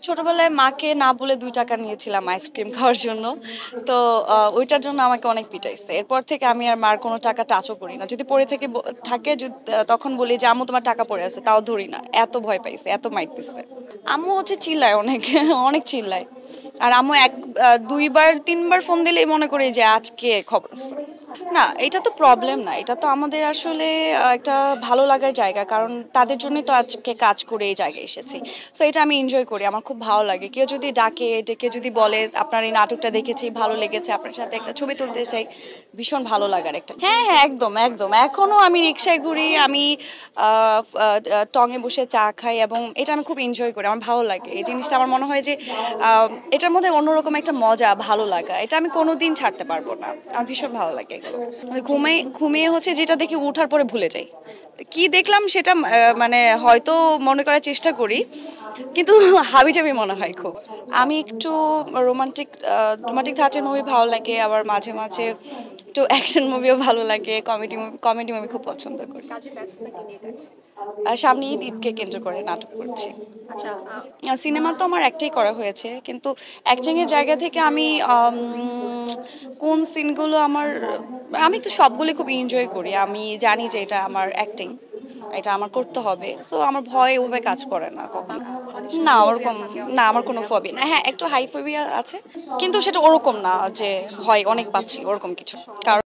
ছোটবেলায় মাকে না বলে ২ টাকা নিয়েছিলাম আইসক্রিম খাওয়ার জন্য। তো ওইটার জন্য আমাকে অনেক পিটাইছে। এরপর থেকে আমি আর মার কোনো টাকা টাচও করি না। যদি পড়ে থেকে থাকে তখন বলি যে আম্মু তোমার টাকা পড়ে আছে, তাও ধরি না। এত ভয় পাইছে, এত মাইর দিছে। আম্মু হচ্ছে চিল্লায় অনেক অনেক চিল্লায়। আর আম্মু ২ বার ৩ বার ফোন দিলেই মনে করি যে আজকে খবর আছে। না, এটা তো প্রবলেম না। এটা তো আমাদের আসলে একটা ভালো লাগার জায়গা। কারণ তাদের জন্যই তো আজকে কাজ করে এই জায়গায় এসেছি। সো এটা আমি এনজয় করি। আমার খুব ভালো লাগে। কেউ যদি ডেকে যদি বলে, "আপনার এই নাটকটা দেখেছি, ভালো লেগেছে। আপনার সাথে একটা ছবি তুলতে চাই।" ভীষণ ভালো লাগার একটা। হ্যাঁ, হ্যাঁ, একদম, একদম। এখনো আমি রিক্সায় ঘুরি। আমি আ টঙে বসে চা খাই এবং এটা আমি খুব এনজয় করি। আমার ভালো লাগে। এই জিনিসটা আমার মনে হয় যে আ এটার মধ্যে অন্যরকম একটা মজা, ভালো লাগা। এটা আমি কোনোদিন ছাড়তে পারব না। আমার ভীষণ ভালো লাগে এগুলো। মানে ঘুমিয়ে হচ্ছে যেটা দেখি উঠার পরে ভুলে যাই। কি দেখলাম সেটা মানে হয়তো মনে করার চেষ্টা করি। কিন্তু হাবিজাবি মনে হয় খুব। আমি একটু রোমান্টিক রোমান্টিক ধাঁচের মুভি ভালো লাগে। আবার মাঝে, মাঝে একটু অ্যাকশন মুভিও ভালো লাগে। কমেডি মুভি খুব পছন্দ করি। কাজের ব্যস্ততা কি নিয়ে কাজ? সামনে ঈদকে কেন্দ্র করে নাটক করছি। আচ্ছা, সিনেমা তো আমার একটাই করা হয়েছে। কিন্তু অ্যাক্টিং এর জায়গা থেকে আমি কোন সিনগুলো আমি তো সবগুলো খুব এনজয় করি। আমি জানি যে এটা আমার অ্যাক্টিং। এটা আমার করতে হবে। সো আমার ভয় ওভাবে কাজ করে না কখনো। অনেক না সময় ফোবিয়া ওরকম, থাকে, না অনেক আমার কোনো ফোবিয়া ফোবিয়া না। হ্যাঁ, একটু হাই ফোবিয়া আছে। কিন্তু সেটা ওরকম না যে ভয় অনেক পাচ্ছি ওরকম কিছু। কারণ